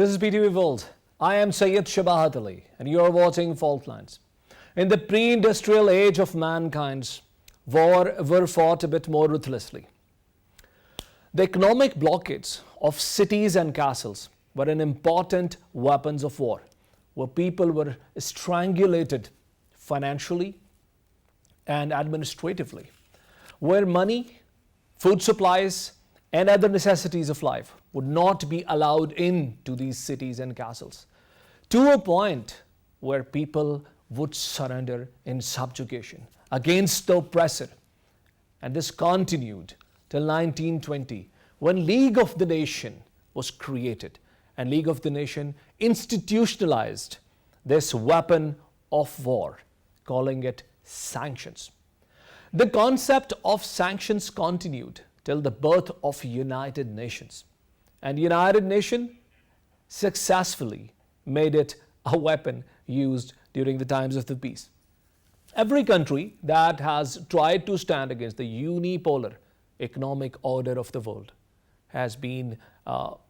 This is PTV World. I am SYED SHABAHAT and you are watching Fault Lines. In the pre-industrial age of mankind, war were fought a bit more ruthlessly. The economic blockades of cities and castles were an important weapons of war, where people were strangulated financially and administratively, where money, food supplies, and other necessities of life would not be allowed into these cities and castles, to a point where people would surrender in subjugation against the oppressor. And this continued till 1920, when League of the Nation was created, and League of the Nation institutionalized this weapon of war, calling it sanctions. The concept of sanctions continued till the birth of United Nations. And United Nations successfully made it a weapon used during the times of the peace. Every country that has tried to stand against the unipolar economic order of the world has been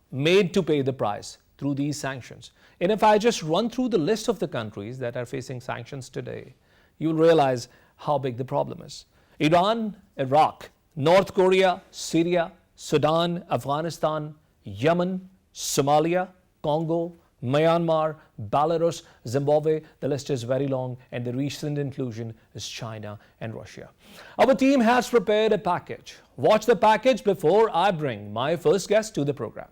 made to pay the price through these sanctions. And if I just run through the list of the countries that are facing sanctions today, you'll realize how big the problem is. Iran, Iraq, North Korea, Syria, Sudan, Afghanistan, Yemen, Somalia, Congo, Myanmar, Belarus, Zimbabwe. The list is very long, and the recent inclusion is China and Russia. Our team has prepared a package. Watch the package before I bring my first guest to the program.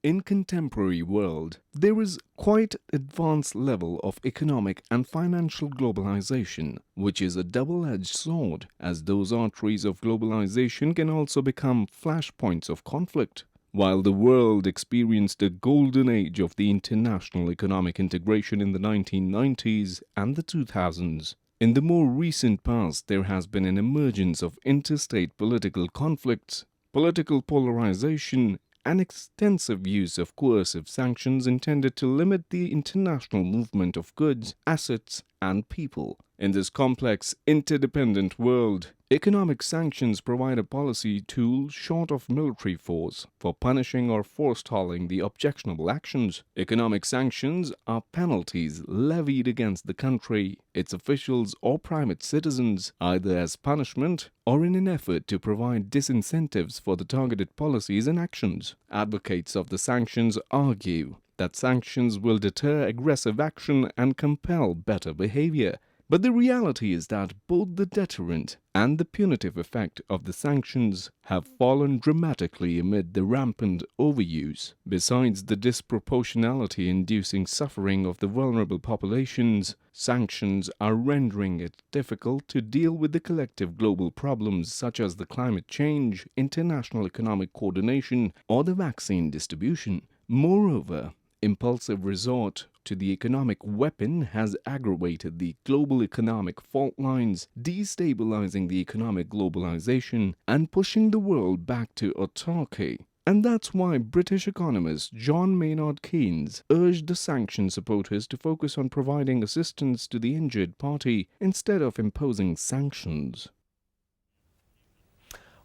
In contemporary world, there is quite advanced level of economic and financial globalization, which is a double-edged sword, as those arteries of globalization can also become flashpoints of conflict. While the world experienced a golden age of the international economic integration in the 1990s and the 2000s, in the more recent past there has been an emergence of interstate political conflicts, political polarization, and extensive use of coercive sanctions intended to limit the international movement of goods, assets, and people. In this complex, interdependent world, economic sanctions provide a policy tool short of military force for punishing or forestalling the objectionable actions. Economic sanctions are penalties levied against the country, its officials, or private citizens, either as punishment or in an effort to provide disincentives for the targeted policies and actions. Advocates of the sanctions argue that sanctions will deter aggressive action and compel better behavior. But the reality is that both the deterrent and the punitive effect of the sanctions have fallen dramatically amid the rampant overuse. Besides the disproportionality inducing suffering of the vulnerable populations, sanctions are rendering it difficult to deal with the collective global problems such as the climate change, international economic coordination, or the vaccine distribution. Moreover, impulsive resort to the economic weapon has aggravated the global economic fault lines, destabilizing the economic globalization and pushing the world back to autarky. And that's why British economist John Maynard Keynes urged the sanction supporters to focus on providing assistance to the injured party instead of imposing sanctions.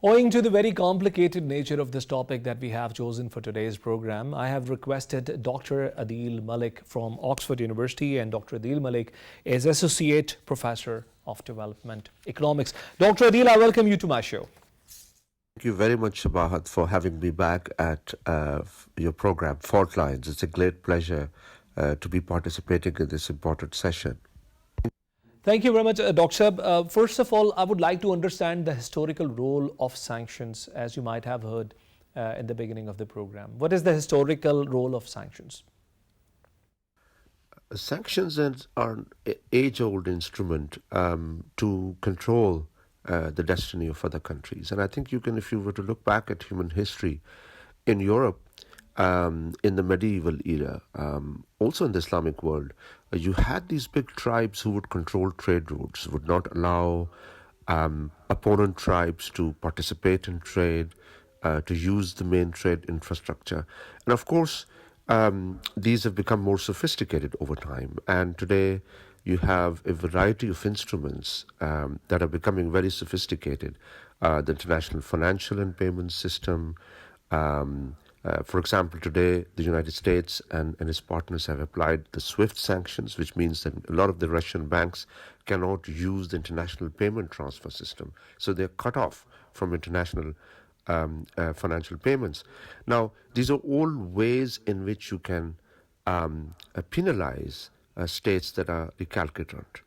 Owing to the very complicated nature of this topic that we have chosen for today's program, I have requested Dr. Adil Malik from Oxford University, and Dr. Adil Malik is Associate Professor of Development Economics. Dr. Adil, I welcome you to my show. Thank you very much, Sabahat, for having me back at your program, Fault Lines. It's a great pleasure to be participating in this important session. Thank you very much, Dr. First of all, I would like to understand the historical role of sanctions, as you might have heard in the beginning of the program. What is the historical role of sanctions? Sanctions are an age-old instrument to control the destiny of other countries. And I think if you were to look back at human history in Europe, in the medieval era, also in the Islamic world, you had these big tribes who would control trade routes, would not allow opponent tribes to participate in trade, to use the main trade infrastructure. And of course, these have become more sophisticated over time. And today, you have a variety of instruments that are becoming very sophisticated. The international financial and payment system, For example, today the United States and its partners have applied the SWIFT sanctions, which means that a lot of the Russian banks cannot use the international payment transfer system. So they're cut off from international financial payments. Now, these are all ways in which you can penalize states that are recalcitrant.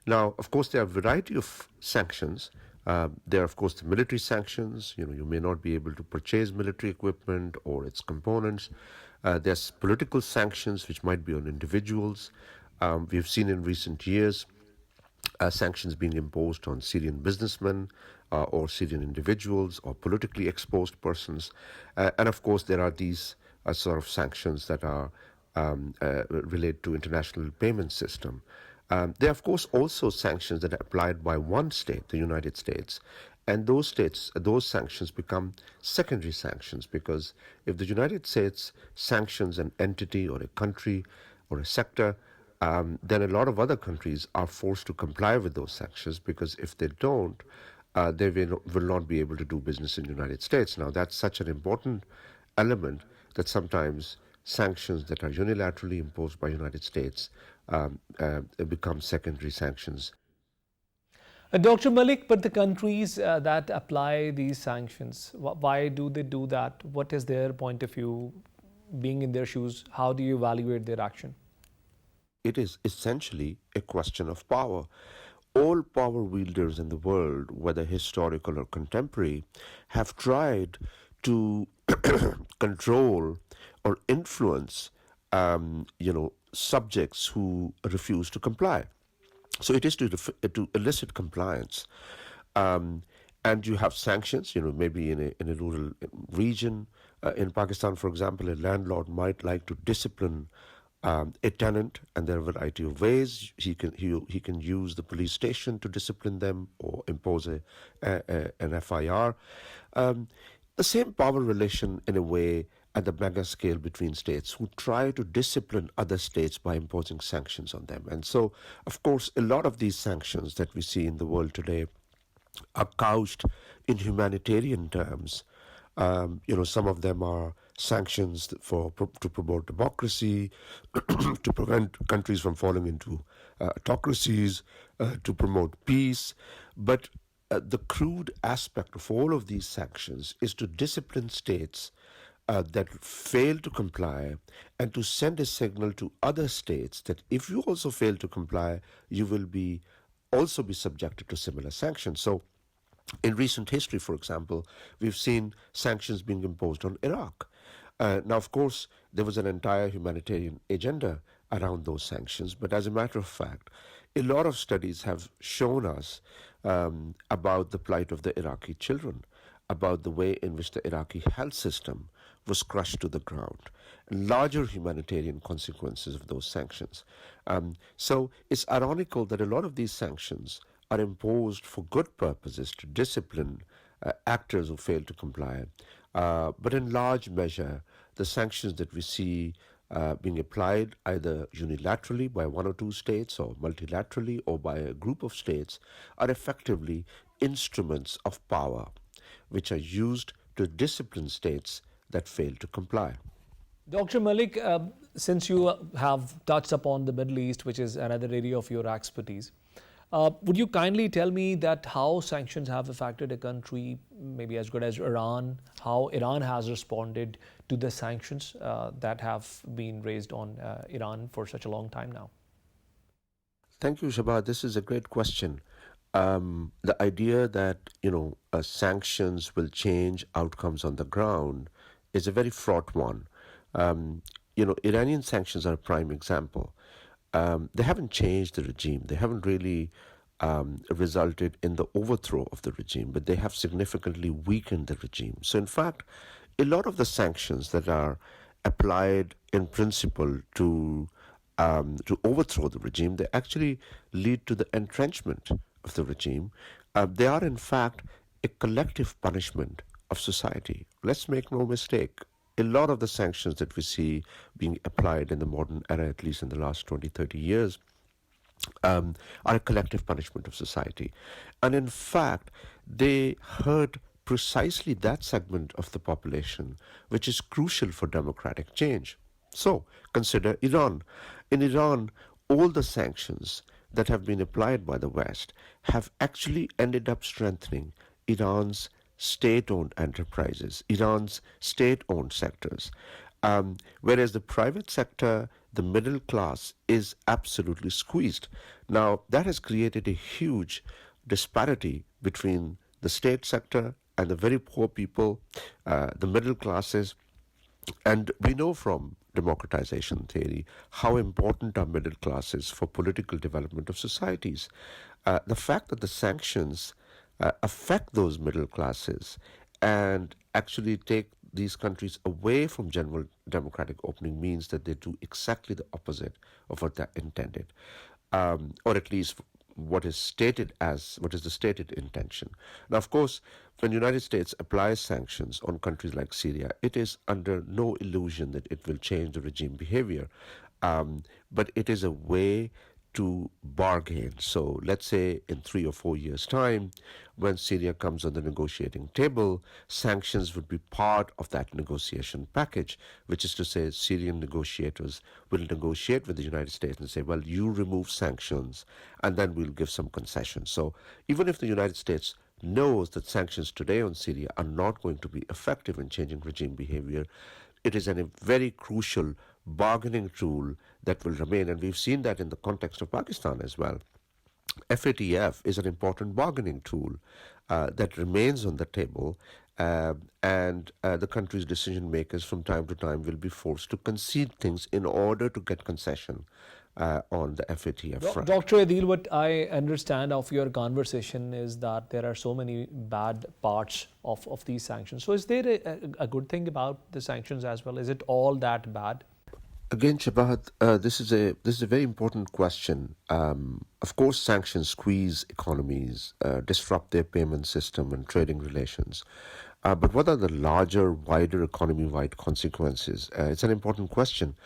Now, of course, there are a variety of sanctions. There are, of course, the military sanctions. You may not be able to purchase military equipment or its components. There's political sanctions, which might be on individuals. We've seen in recent years sanctions being imposed on Syrian businessmen or Syrian individuals or politically exposed persons. And of course, there are these sort of sanctions that are relate to international payment system. There are, of course, also sanctions that are applied by one state, the United States, and those sanctions become secondary sanctions, because if the United States sanctions an entity or a country or a sector, then a lot of other countries are forced to comply with those sanctions, because if they don't, they will not be able to do business in the United States. Now, that's such an important element that sometimes sanctions that are unilaterally imposed by the United States become secondary sanctions. Dr. Malik, but the countries that apply these sanctions, why do they do that? What is their point of view? Being in their shoes, how do you evaluate their action? It is essentially a question of power. All power wielders in the world, whether historical or contemporary, have tried to control or influence, subjects who refuse to comply. So it is to elicit compliance. And you have sanctions, maybe in a rural region. In Pakistan, for example, a landlord might like to discipline a tenant, and there are a variety of ways. He can use the police station to discipline them or impose an FIR. The same power relation, in a way, at the mega scale between states who try to discipline other states by imposing sanctions on them. And so, of course, a lot of these sanctions that we see in the world today are couched in humanitarian terms. Some of them are sanctions to promote democracy, to prevent countries from falling into autocracies, to promote peace. But the crude aspect of all of these sanctions is to discipline states that fail to comply, and to send a signal to other states that if you also fail to comply, you will also be subjected to similar sanctions. So in recent history, for example, we've seen sanctions being imposed on Iraq. Now, of course, there was an entire humanitarian agenda around those sanctions, but as a matter of fact, a lot of studies have shown us about the plight of the Iraqi children, about the way in which the Iraqi health system was crushed to the ground, and larger humanitarian consequences of those sanctions. So it's ironical that a lot of these sanctions are imposed for good purposes to discipline actors who fail to comply. But in large measure, the sanctions that we see being applied either unilaterally by one or two states or multilaterally or by a group of states are effectively instruments of power, which are used to discipline states that fail to comply. Dr. Malik, since you have touched upon the Middle East, which is another area of your expertise, would you kindly tell me that how sanctions have affected a country maybe as good as Iran, how Iran has responded to the sanctions that have been raised on Iran for such a long time now? Thank you, Shabahat. This is a great question. The idea that, sanctions will change outcomes on the ground is a very fraught one. Iranian sanctions are a prime example. They haven't changed the regime. They haven't really resulted in the overthrow of the regime, but they have significantly weakened the regime. So, in fact, a lot of the sanctions that are applied in principle to overthrow the regime, they actually lead to the entrenchment of the regime. They are, in fact, a collective punishment of society. Let's make no mistake. A lot of the sanctions that we see being applied in the modern era, at least in the last 20, 30 years, are a collective punishment of society. And in fact, they hurt precisely that segment of the population which is crucial for democratic change. So, consider Iran. In Iran, all the sanctions that have been applied by the West have actually ended up strengthening Iran's state owned enterprises, Iran's state owned sectors. Whereas the private sector, the middle class, is absolutely squeezed. Now, that has created a huge disparity between the state sector and the very poor people, the middle classes. And we know from democratization theory how important are middle classes for political development of societies. The fact that the sanctions affect those middle classes and actually take these countries away from general democratic opening means that they do exactly the opposite of what they're intended, or at least what is the stated intention. Now, of course, when the United States applies sanctions on countries like Syria, it is under no illusion that it will change the regime behavior, but it is a way to bargain. So let's say in 3 or 4 years' time, when Syria comes on the negotiating table, sanctions would be part of that negotiation package, which is to say Syrian negotiators will negotiate with the United States and say, well, you remove sanctions and then we'll give some concessions. So even if the United States knows that sanctions today on Syria are not going to be effective in changing regime behavior, it is a very crucial bargaining tool that will remain, and we've seen that in the context of Pakistan as well. FATF is an important bargaining tool that remains on the table, and the country's decision makers from time to time will be forced to concede things in order to get concession on the FATF front. Dr. Adil, what I understand of your conversation is that there are so many bad parts of these sanctions. So is there a good thing about the sanctions as well? Is it all that bad? Again, Shabahat, this is a very important question. Of course, sanctions squeeze economies, disrupt their payment system and trading relations. But what are the larger, wider economy-wide consequences? It's an important question.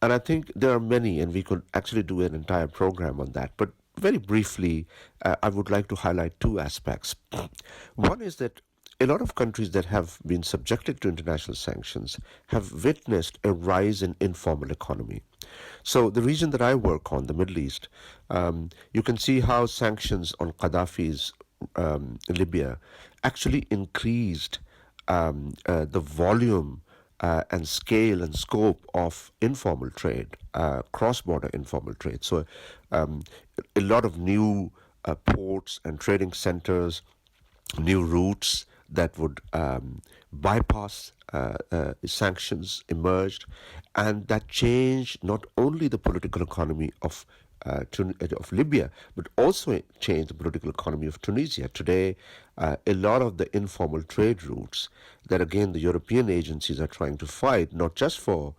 And I think there are many, and we could actually do an entire program on that. But very briefly, I would like to highlight two aspects. One is that a lot of countries that have been subjected to international sanctions have witnessed a rise in informal economy. So the region that I work on, the Middle East, you can see how sanctions on Gaddafi's Libya actually increased the volume and scale and scope of informal trade, cross-border informal trade. So a lot of new ports and trading centers, new routes that would bypass sanctions emerged, and that changed not only the political economy of Libya, but also changed the political economy of Tunisia. Today, a lot of the informal trade routes that, again, the European agencies are trying to fight, not just for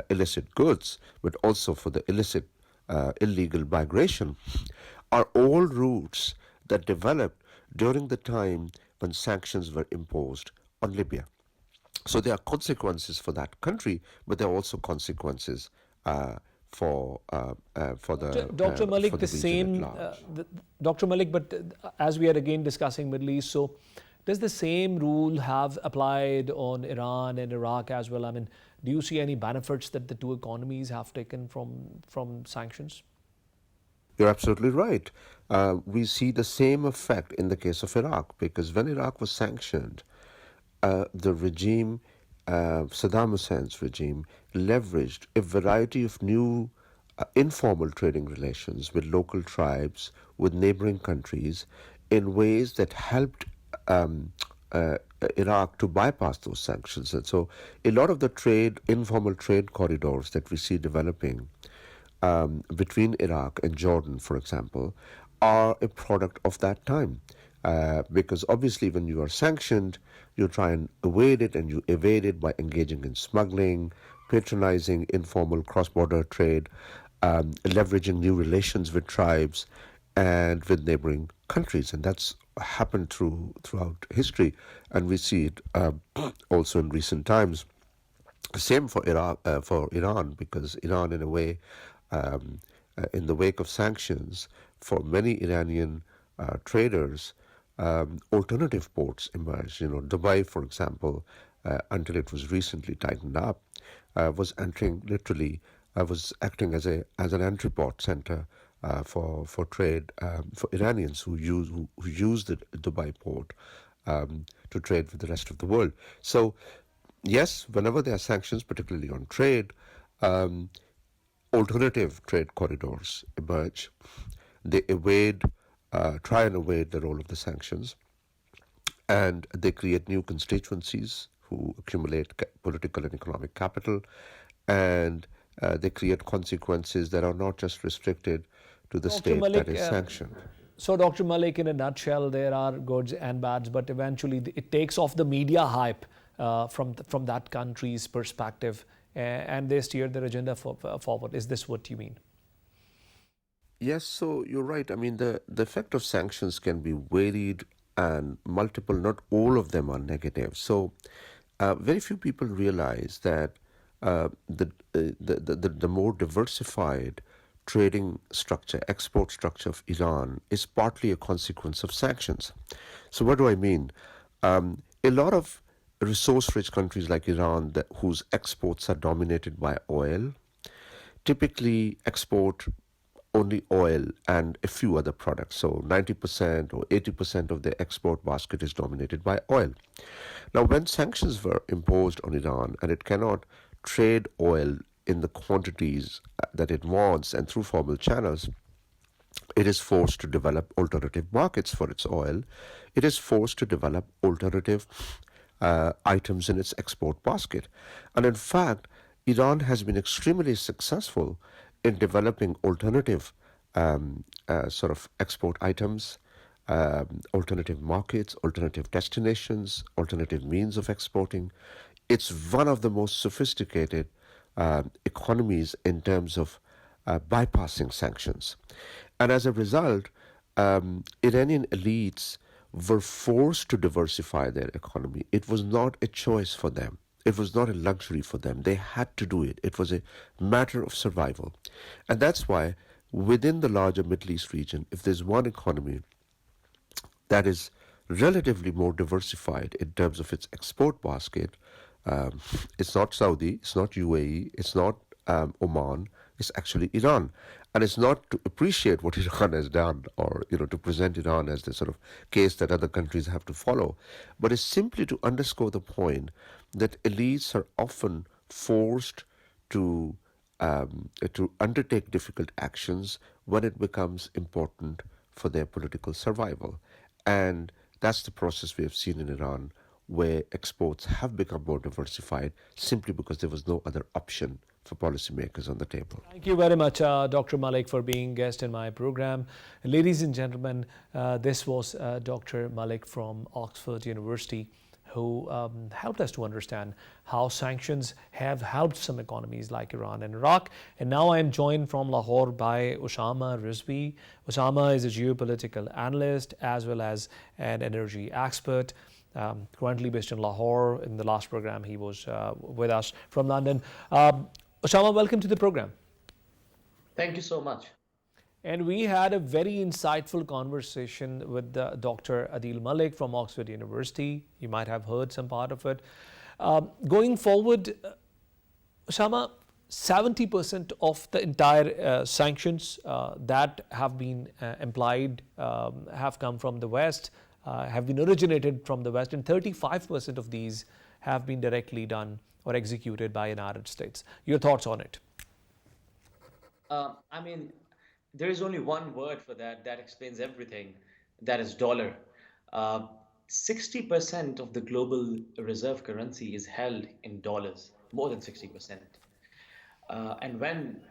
illicit goods, but also for the illegal migration, are all routes that developed during the time when sanctions were imposed on Libya. So there are consequences for that country, but there are also consequences for the Dr. Malik, for the region same, at large. Dr. Malik, but as we are again discussing Middle East, so does the same rule have applied on Iran and Iraq as well? I mean, do you see any benefits that the two economies have taken from sanctions? You're absolutely right. We see the same effect in the case of Iraq, because when Iraq was sanctioned, the regime, Saddam Hussein's regime, leveraged a variety of new informal trading relations with local tribes, with neighboring countries, in ways that helped Iraq to bypass those sanctions. And so a lot of the informal trade corridors that we see developing between Iraq and Jordan, for example, are a product of that time. Because obviously when you are sanctioned, you try and evade it, and you evade it by engaging in smuggling, patronizing informal cross-border trade, leveraging new relations with tribes and with neighboring countries. And that's happened throughout history, and we see it also in recent times. Same for Iran, because Iran, in a way, in the wake of sanctions, for many Iranian traders, alternative ports emerged. Dubai, for example, until it was recently tightened up, was entering literally was acting as an entry port center for trade for Iranians who use the Dubai port to trade with the rest of the world. So yes, whenever there are sanctions, particularly on trade, um, alternative trade corridors emerge. They try and evade the role of the sanctions, and they create new constituencies who accumulate political and economic capital, and they create consequences that are not just restricted to the Dr. state that Malik, is sanctioned. so Dr. Malik, in a nutshell, there are goods and bads, but eventually it takes off the media hype from that country's perspective, and they steer their agenda forward. Is this what you mean? Yes, so you're right. I mean, the effect of sanctions can be varied and multiple, not all of them are negative. So, very few people realize that the more diversified trading structure, export structure of Iran is partly a consequence of sanctions. So, what do I mean? A lot of resource rich countries like Iran, whose exports are dominated by oil, typically export only oil and a few other products. So 90% or 80% of their export basket is dominated by oil. Now, when sanctions were imposed on Iran and it cannot trade oil in the quantities that it wants and through formal channels, it is forced to develop alternative markets for its oil. It is forced to develop alternative items in its export basket. And in fact, Iran has been extremely successful in developing alternative sort of export items, alternative markets, alternative destinations, alternative means of exporting. It's one of the most sophisticated economies in terms of bypassing sanctions. And as a result, Iranian elites were forced to diversify their economy. It was not a choice for them. It was not a luxury for them. They had to do it. It was a matter of survival. And that's why within the larger Middle East region, if there's one economy that is relatively more diversified in terms of its export basket, um, it's not Saudi, it's not UAE, it's not Oman, it's actually Iran. And it's not to appreciate what Iran has done or to present Iran as the sort of case that other countries have to follow, but it's simply to underscore the point that elites are often forced to to undertake difficult actions when it becomes important for their political survival. And that's the process we have seen in Iran, where exports have become more diversified simply because there was no other option for policymakers on the table. Thank you very much, Dr. Malik, for being guest in my program. Ladies and gentlemen, this was Dr. Malik from Oxford University, who helped us to understand how sanctions have helped some economies like Iran and Iraq. And now I am joined from Lahore by Osama Rizvi. Osama is a geopolitical analyst as well as an energy expert. Currently based in Lahore. In the last program, he was with us from London. Osama, welcome to the program. Thank you so much. And we had a very insightful conversation with Dr. Adil Malik from Oxford University. You might have heard some part of it. Going forward, Osama, 70% of the entire sanctions that have been implied have come from the West, have been originated from the West, and 35% of these have been directly done or executed by United States. Your thoughts on it? I mean, there is only one word for that that explains everything. That is dollar. Uh, 60% of the global reserve currency is held in dollars, more than 60%. And when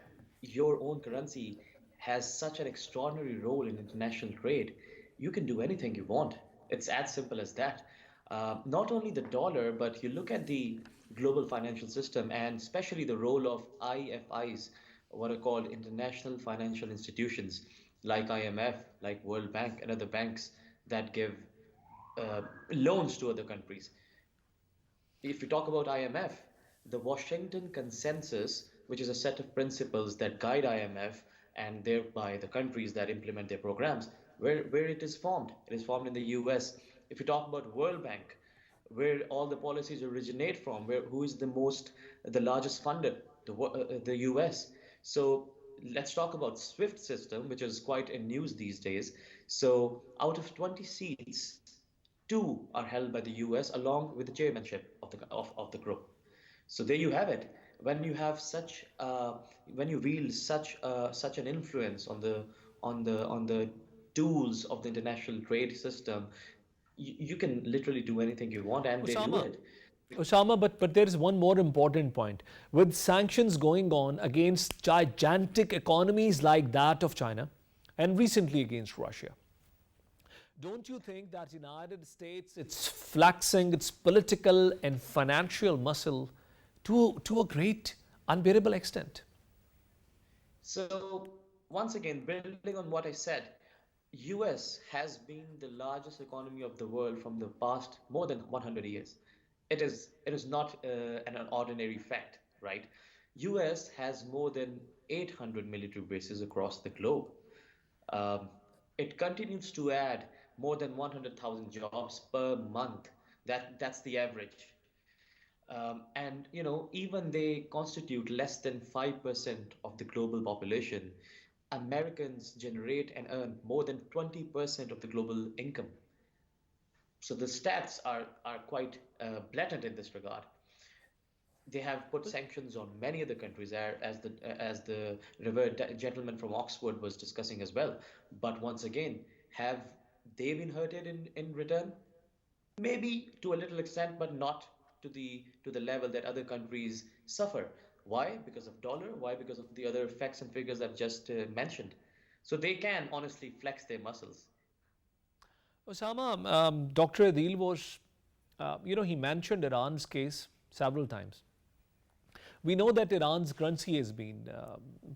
your own currency has such an extraordinary role in international trade, you can do anything you want. It's as simple as that. Not only the dollar, but you look at the global financial system and especially the role of IFIs, what are called international financial institutions like IMF, like World Bank, and other banks that give uh, loans to other countries. If you talk about IMF, the Washington Consensus, which is a set of principles that guide IMF and thereby the countries that implement their programs, where it is formed. It is formed in the US. If you talk about World Bank, where all the policies originate from, where who is the largest funder, the US. So let's talk about SWIFT system, which is quite in news these days. So out of 20 seats, two are held by the US along with the chairmanship of the group. So there you have it. When you have when you wield such an influence on the tools of the international trade system, you can literally do anything you want, and they do Osama, it. Osama, but there is one more important point. With sanctions going on against gigantic economies like that of China, and recently against Russia, don't you think that United States it's flexing its political and financial muscle to a great unbearable extent? So once again, building on what I said, US has been the largest economy of the world from the past more than 100 years. It is not an ordinary fact, right? US has more than 800 military bases across the globe. Um, it continues to add more than 100,000 jobs per month. That's the average. And even they constitute less than 5% of the global population. Americans generate and earn more than 20% of the global income. So the stats are quite blatant in this regard. They have put sanctions on many other countries, as the revered gentleman from Oxford was discussing as well. But once again, have they been hurted in return? Maybe to a little extent, but not to the level that other countries suffer. Why? Because of dollar. Why? Because of the other facts and figures I've just mentioned. So they can honestly flex their muscles. Osama, Dr. Adil was, he mentioned Iran's case several times. We know that Iran's currency has been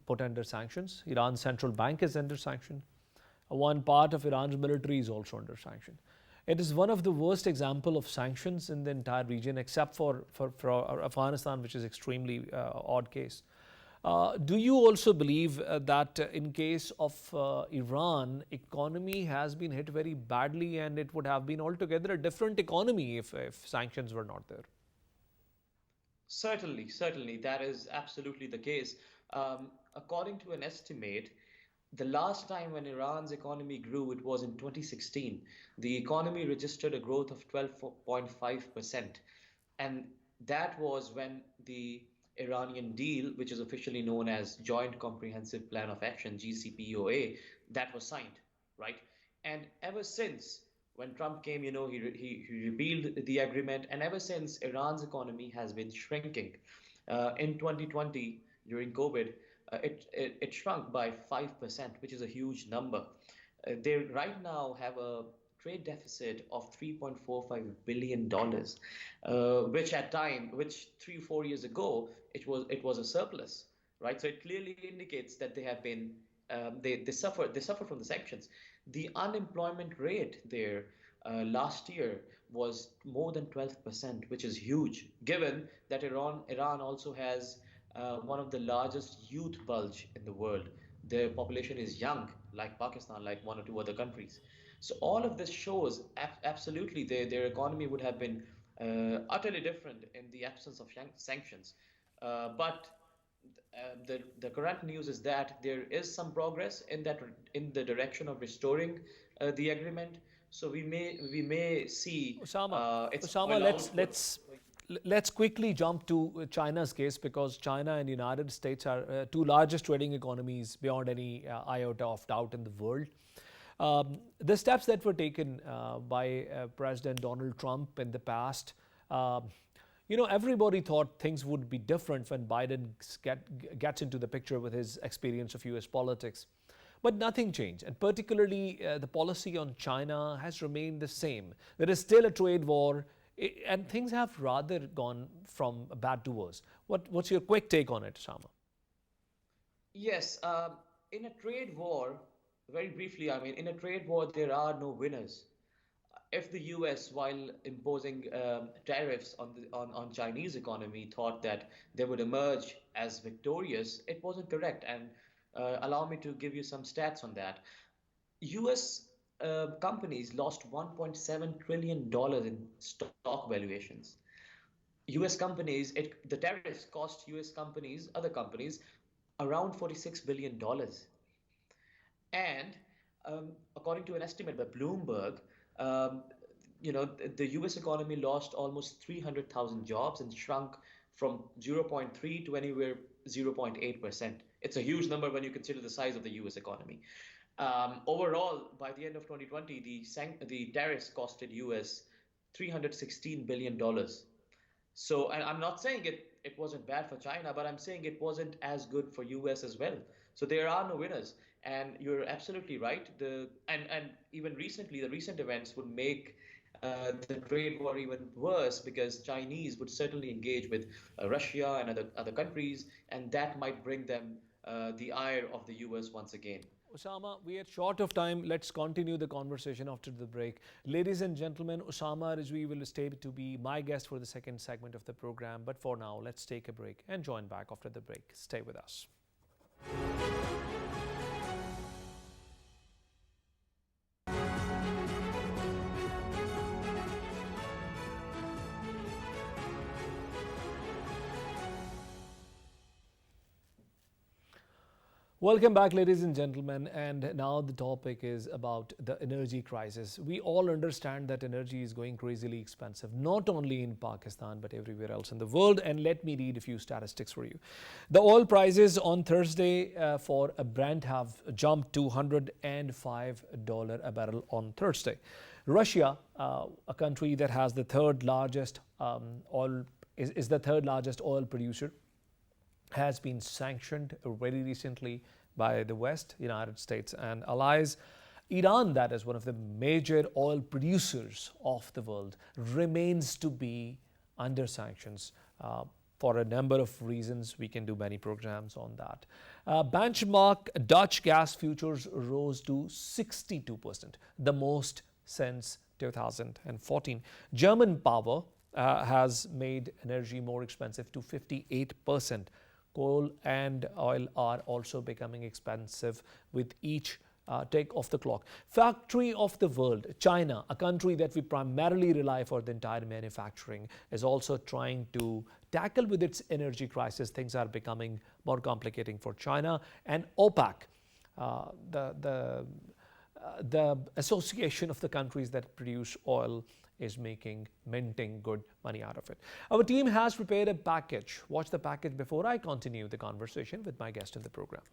put under sanctions. Iran's central bank is under sanction. One part of Iran's military is also under sanction. It is one of the worst example of sanctions in the entire region, except for Afghanistan, which is extremely odd case. Do you also believe that in case of Iran, economy has been hit very badly, and it would have been altogether a different economy if sanctions were not there? Certainly, certainly, that is absolutely the case. According to an estimate, the last time when Iran's economy grew, it was in 2016. The economy registered a growth of 12.5%. And that was when the Iranian deal, which is officially known as Joint Comprehensive Plan of Action, GCPOA, that was signed, right? And ever since, when Trump came, he repealed the agreement, and ever since, Iran's economy has been shrinking. In 2020, during COVID, it shrunk by 5%, which is a huge number. They right now have a trade deficit of $3.45 billion, which 3 4 years ago it was a surplus, right? So it clearly indicates that they suffer from the sanctions. The unemployment rate there last year was more than 12%, which is huge, given that Iran also has one of the largest youth bulge in the world. Their population is young, like Pakistan, like one or two other countries. So all of this shows absolutely their economy would have been utterly different in the absence of sanctions. But the current news is that there is some progress in the direction of restoring the agreement. So we may see Osama, its Osama, oil output. let's quickly jump to China's case, because China and the United States are two largest trading economies beyond any iota of doubt in the world. The steps that were taken by President Donald Trump in the past, everybody thought things would be different when Biden gets into the picture with his experience of US politics. But nothing changed, and particularly the policy on China has remained the same. There is still a trade war, and things have rather gone from bad to worse. What's your quick take on it, Sama? Yes, in a trade war, very briefly, I mean, in a trade war, there are no winners. If the US, while imposing tariffs on Chinese economy, thought that they would emerge as victorious, it wasn't correct. And allow me to give you some stats on that. US companies lost $1.7 trillion in stock valuations. US companies, the tariffs cost US companies, other companies, around $46 billion. And according to an estimate by Bloomberg, um, the US economy lost almost 300,000 jobs and shrunk from 0.3 to anywhere 0.8%. It's a huge number when you consider the size of the US economy. Overall, by the end of 2020, the tariffs costed US $316 billion. So, and I'm not saying it wasn't bad for China, but I'm saying it wasn't as good for US as well. So there are no winners. And you're absolutely right. And even recently, the recent events would make the trade war even worse because Chinese would certainly engage with Russia and other countries, and that might bring them the ire of the US once again. Osama, we are short of time. Let's continue the conversation after the break. Ladies and gentlemen, Osama Rizvi will stay to be my guest for the second segment of the program. But for now, let's take a break and join back after the break. Stay with us. Welcome back, ladies and gentlemen. And now the topic is about the energy crisis. We all understand that energy is going crazily expensive, not only in Pakistan, but everywhere else in the world. And let me read a few statistics for you. The oil prices on Thursday for a Brent have jumped to $105 a barrel on Thursday. Russia, a country that has the third largest is the third largest oil producer, has been sanctioned very recently by the West, United States and allies. Iran, that is one of the major oil producers of the world, remains to be under sanctions for a number of reasons. We can do many programs on that. Benchmark Dutch gas futures rose to 62%, the most since 2014. German power has made energy more expensive to 58%. Coal and oil are also becoming expensive with each tick of the clock. Factory of the world, China, a country that we primarily rely for the entire manufacturing, is also trying to tackle with its energy crisis. Things are becoming more complicating for China. And OPEC, the association of the countries that produce oil, is minting good money out of it. Our team has prepared a package. Watch the package before I continue the conversation with my guest in the program.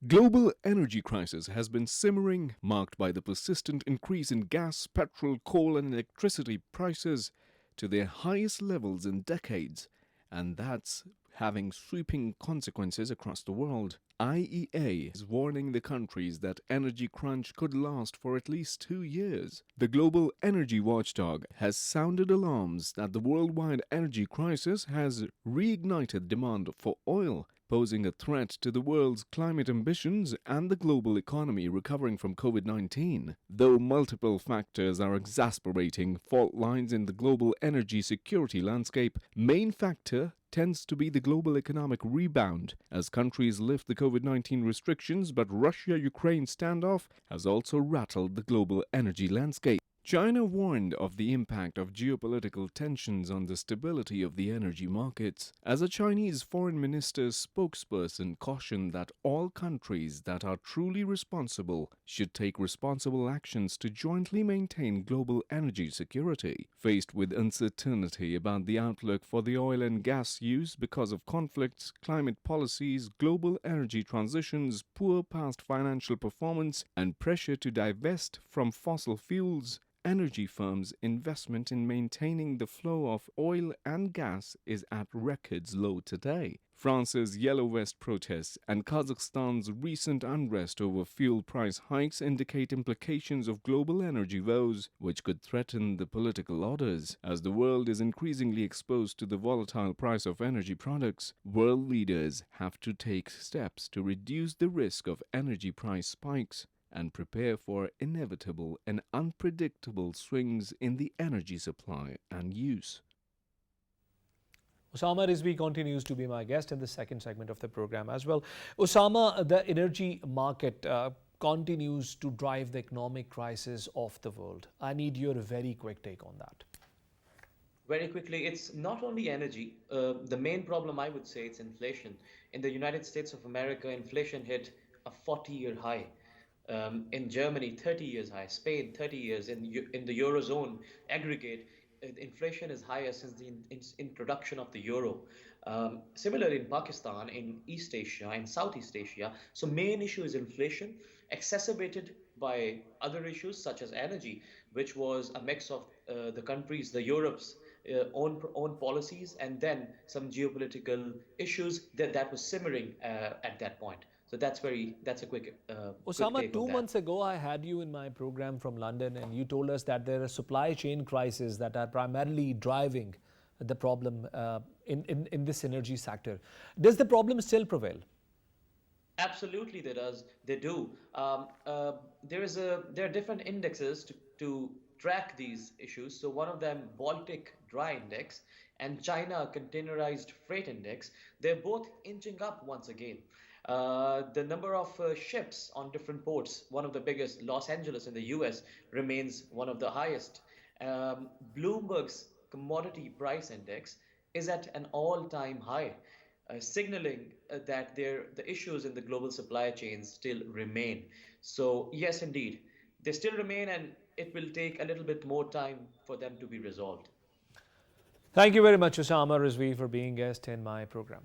Global energy crisis has been simmering, marked by the persistent increase in gas, petrol, coal and electricity prices to their highest levels in decades, and that's having sweeping consequences across the world. IEA is warning the countries that energy crunch could last for at least 2 years. The global energy watchdog has sounded alarms that the worldwide energy crisis has reignited demand for oil, posing a threat to the world's climate ambitions and the global economy recovering from COVID-19. Though multiple factors are exacerbating fault lines in the global energy security landscape, main factor tends to be the global economic rebound as countries lift the COVID-19 restrictions, but Russia-Ukraine standoff has also rattled the global energy landscape. China warned of the impact of geopolitical tensions on the stability of the energy markets, as a Chinese foreign minister's spokesperson cautioned that all countries that are truly responsible should take responsible actions to jointly maintain global energy security. Faced with uncertainty about the outlook for the oil and gas use because of conflicts, climate policies, global energy transitions, poor past financial performance, and pressure to divest from fossil fuels, energy firms' investment in maintaining the flow of oil and gas is at records low today. France's Yellow Vest protests and Kazakhstan's recent unrest over fuel price hikes indicate implications of global energy woes, which could threaten the political orders. As the world is increasingly exposed to the volatile price of energy products, world leaders have to take steps to reduce the risk of energy price spikes and prepare for inevitable and unpredictable swings in the energy supply and use. Osama Rizvi continues to be my guest in the second segment of the program as well. Osama, the energy market, continues to drive the economic crisis of the world? I need your very quick take on that. Very quickly, it's not only energy. The main problem, I would say, it's inflation. In the United States of America, inflation hit a 40-year high. In Germany, 30 years high. Spain, 30 years. In the Eurozone aggregate, inflation is higher since the introduction of the euro. Similarly, in Pakistan, in East Asia, in Southeast Asia. So main issue is inflation, exacerbated by other issues such as energy, which was a mix of the countries, the Europe's own policies, and then some geopolitical issues that was simmering at that point. So that's a quick Osama, take on two that. months ago, I had you in my program from London, and you told us that there are supply chain crises that are primarily driving the problem in this energy sector. Does the problem still prevail? Absolutely, there does. They do. There are different indexes to track these issues. So one of them, Baltic Dry Index, and China Containerized Freight Index. They're both inching up once again. The number of ships on different ports, one of the biggest, Los Angeles in the US, remains one of the highest. Bloomberg's Commodity Price Index is at an all-time high, signaling that the issues in the global supply chains still remain. So yes, indeed, they still remain, and it will take a little bit more time for them to be resolved. Thank you very much, Osama Rizvi, for being guest in my program.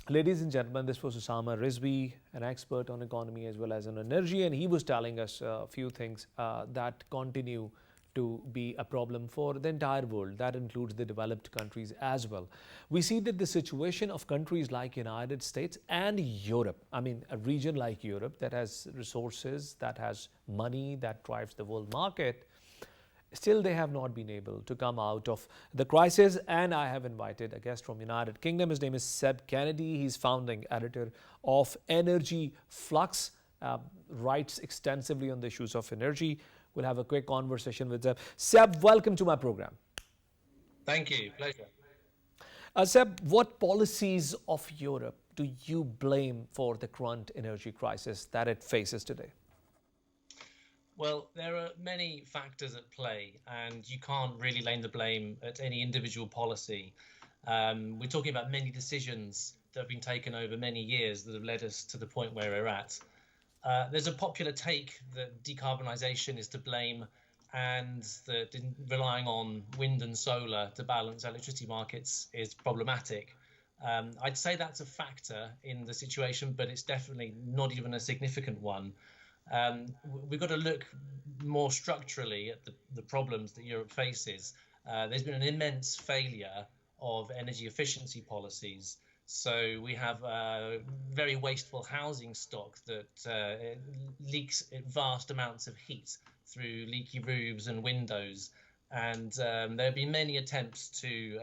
Ladies and gentlemen, this was Osama Rizvi, an expert on economy as well as on energy, and he was telling us a few things that continue to be a problem for the entire world. That includes the developed countries as well. We see that the situation of countries like United States and Europe, I mean a region like Europe that has resources, that has money, that drives the world market, still they have not been able to come out of the crisis. And I have invited a guest from United Kingdom. His name is Seb Kennedy. He's founding editor of Energy Flux, writes extensively on the issues of energy. We'll have a quick conversation with Seb. Seb, welcome to my program. Thank you. Pleasure. Seb, what policies of Europe do you blame for the current energy crisis that it faces today? Well, there are many factors at play, and you can't really lay the blame at any individual policy. We're talking about many decisions that have been taken over many years that have led us to the point where we're at. There's a popular take that decarbonisation is to blame, and that relying on wind and solar to balance electricity markets is problematic. I'd say that's a factor in the situation, but it's definitely not even a significant one. We've got to look more structurally at the problems that Europe faces. There's been an immense failure of energy efficiency policies. So we have very wasteful housing stock that leaks vast amounts of heat through leaky roofs and windows. And there have been many attempts to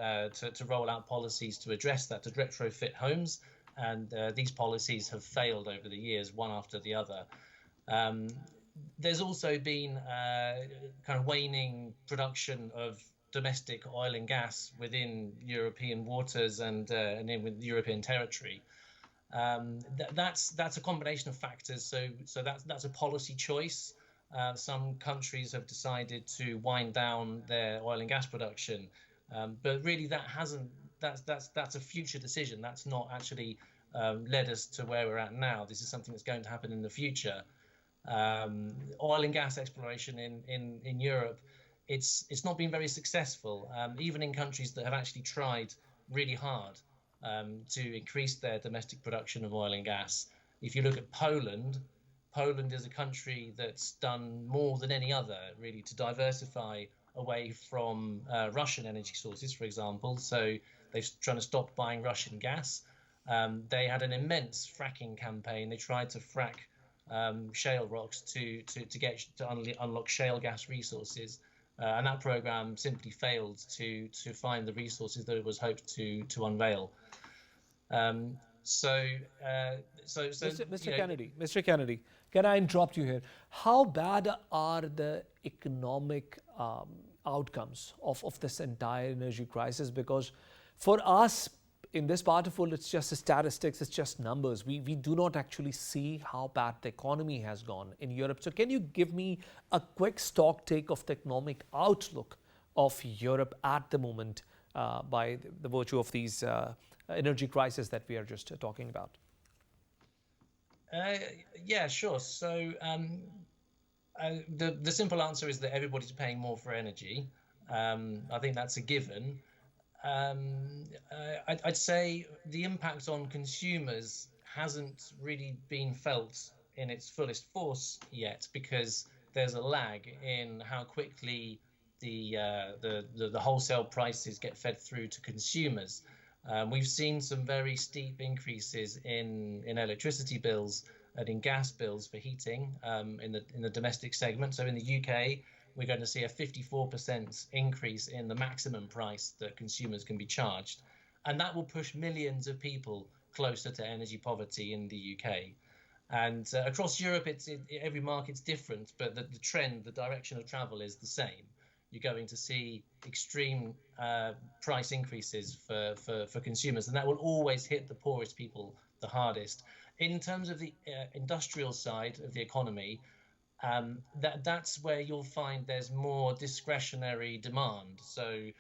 roll out policies to address that, to retrofit homes. And these policies have failed over the years, one after the other. There's also been kind of waning production of domestic oil and gas within European waters and with European territory. That's a combination of factors. So that's a policy choice. Some countries have decided to wind down their oil and gas production, but really that's a future decision. That's not actually led us to where we're at now. This is something that's going to happen in the future. Oil and gas exploration in Europe, it's not been very successful, even in countries that have actually tried really hard to increase their domestic production of oil and gas. If you look at Poland is a country that's done more than any other really to diversify away from Russian energy sources, for example. So they're trying to stop buying Russian gas. They had an immense fracking campaign. They tried to frack shale rocks to unlock shale gas resources, and that program simply failed to find the resources that it was hoped to unveil. Mr. Kennedy, can I interrupt you here? How bad are the economic outcomes of this entire energy crisis? Because for us in this part of the world, it's just statistics, it's just numbers. We do not actually see how bad the economy has gone in Europe. So can you give me a quick stock take of the economic outlook of Europe at the moment by the virtue of these energy crises that we are just talking about? Yeah, sure. So the simple answer is that everybody's paying more for energy. I think that's a given. I'd say the impact on consumers hasn't really been felt in its fullest force yet, because there's a lag in how quickly the wholesale prices get fed through to consumers. We've seen some very steep increases in electricity bills and in gas bills for heating in the domestic segment. So in the UK, we're going to see a 54% increase in the maximum price that consumers can be charged. And that will push millions of people closer to energy poverty in the UK. And across Europe, every market's different, but the trend, the direction of travel is the same. You're going to see extreme price increases for consumers, and that will always hit the poorest people the hardest. In terms of the industrial side of the economy, that's where you'll find there's more discretionary demand. So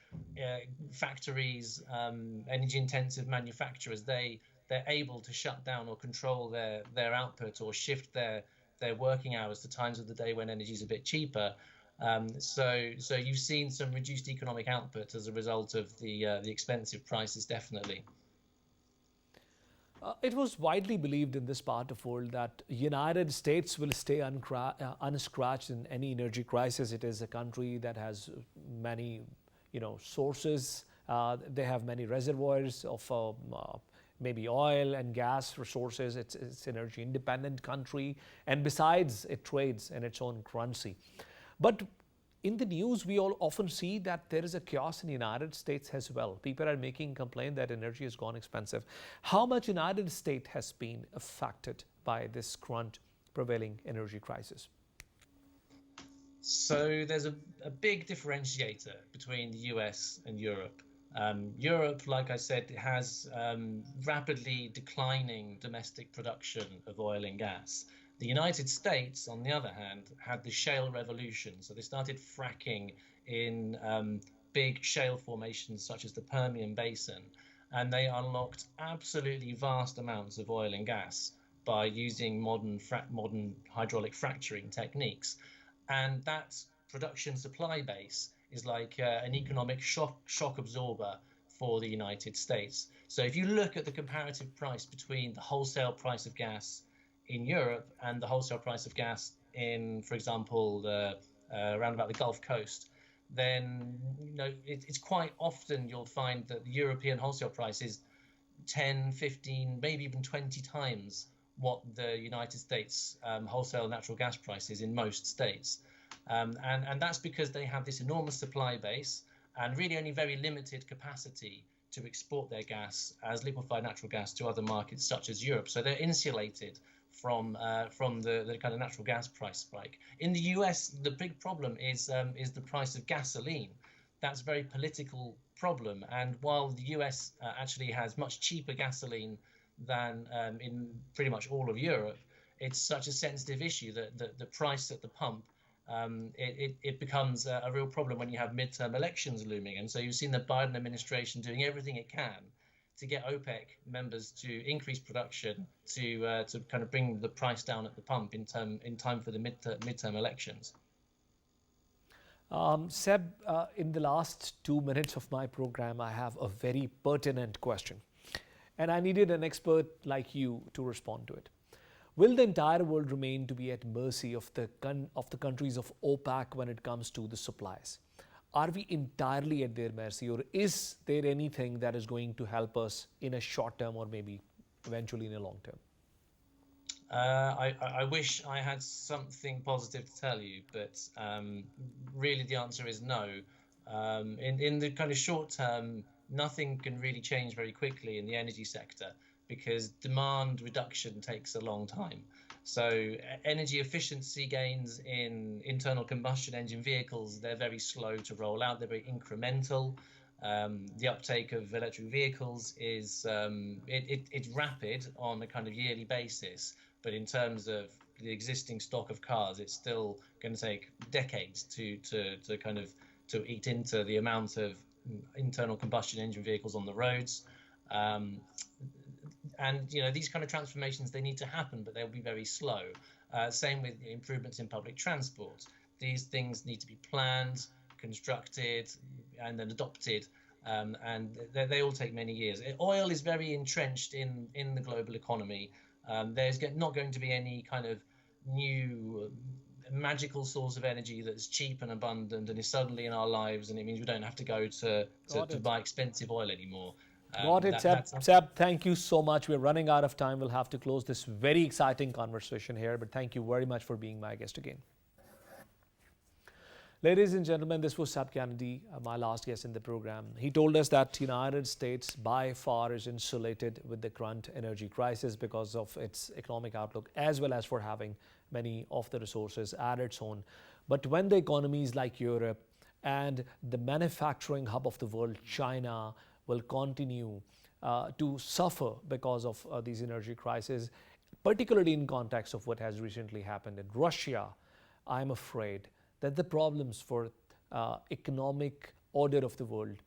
factories, energy-intensive manufacturers, they're able to shut down or control their output or shift their working hours to times of the day when energy is a bit cheaper. So you've seen some reduced economic output as a result of the expensive prices, definitely. It was widely believed in this part of the world that United States will stay unscratched in any energy crisis. It is a country that has many, sources. They have many reservoirs of maybe oil and gas resources. It's an energy independent country, and besides, it trades in its own currency. But in the news, we all often see that there is a chaos in the United States as well. People are making complaint that energy has gone expensive. How much United States has been affected by this current prevailing energy crisis? So there's a big differentiator between the US and Europe. Europe, like I said, has rapidly declining domestic production of oil and gas. The United States, on the other hand, had the shale revolution. So they started fracking in big shale formations such as the Permian Basin, and they unlocked absolutely vast amounts of oil and gas by using modern hydraulic fracturing techniques. And that production supply base is like an economic shock absorber for the United States. So if you look at the comparative price between the wholesale price of gas in Europe and the wholesale price of gas in, for example, around about the Gulf Coast, then it's quite often you'll find that the European wholesale price is 10, 15, maybe even 20 times what the United States wholesale natural gas price is in most states. And that's because they have this enormous supply base and really only very limited capacity to export their gas as liquefied natural gas to other markets such as Europe. So they're insulated from the kind of natural gas price spike. In the US, the big problem is the price of gasoline. That's a very political problem. And while the US actually has much cheaper gasoline than in pretty much all of Europe, it's such a sensitive issue that the price at the pump, it becomes a real problem when you have midterm elections looming. And so you've seen the Biden administration doing everything it can to get OPEC members to increase production to kind of bring the price down at the pump in time for the midterm elections. Seb, in the last 2 minutes of my program, I have a very pertinent question, and I needed an expert like you to respond to it. Will the entire world remain to be at mercy of the countries of OPEC when it comes to the supplies? Are we entirely at their mercy, or is there anything that is going to help us in a short term or maybe eventually in a long term? I wish I had something positive to tell you, but really the answer is no. In the kind of short term, nothing can really change very quickly in the energy sector because demand reduction takes a long time. So energy efficiency gains in internal combustion engine vehicles, they're very slow to roll out. They're very incremental. The uptake of electric vehicles is it's rapid on a kind of yearly basis, but in terms of the existing stock of cars, it's still going to take decades to kind of to eat into the amount of internal combustion engine vehicles on the roads. And these kind of transformations, they need to happen, but they'll be very slow. Same with improvements in public transport. These things need to be planned, constructed, and then adopted, and they all take many years. Oil is very entrenched in the global economy. There's not going to be any kind of new magical source of energy that's cheap and abundant and is suddenly in our lives, and it means we don't have to go to buy expensive oil anymore. Got it, Seb. Seb, thank you so much. We're running out of time. We'll have to close this very exciting conversation here, but thank you very much for being my guest again. Ladies and gentlemen, this was Seb Kennedy, my last guest in the program. He told us that the United States by far is insulated with the current energy crisis because of its economic outlook, as well as for having many of the resources at its own. But when the economies like Europe and the manufacturing hub of the world, China, will continue to suffer because of these energy crises, particularly in context of what has recently happened in Russia, I'm afraid that the problems for economic order of the world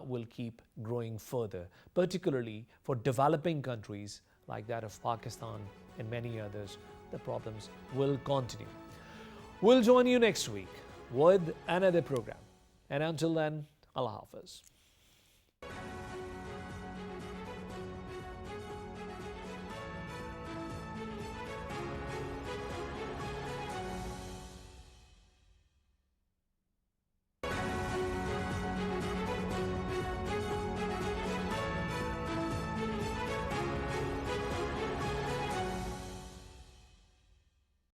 will keep growing further, particularly for developing countries like that of Pakistan and many others. The problems will continue. We'll join you next week with another program. And until then, Allah Hafiz.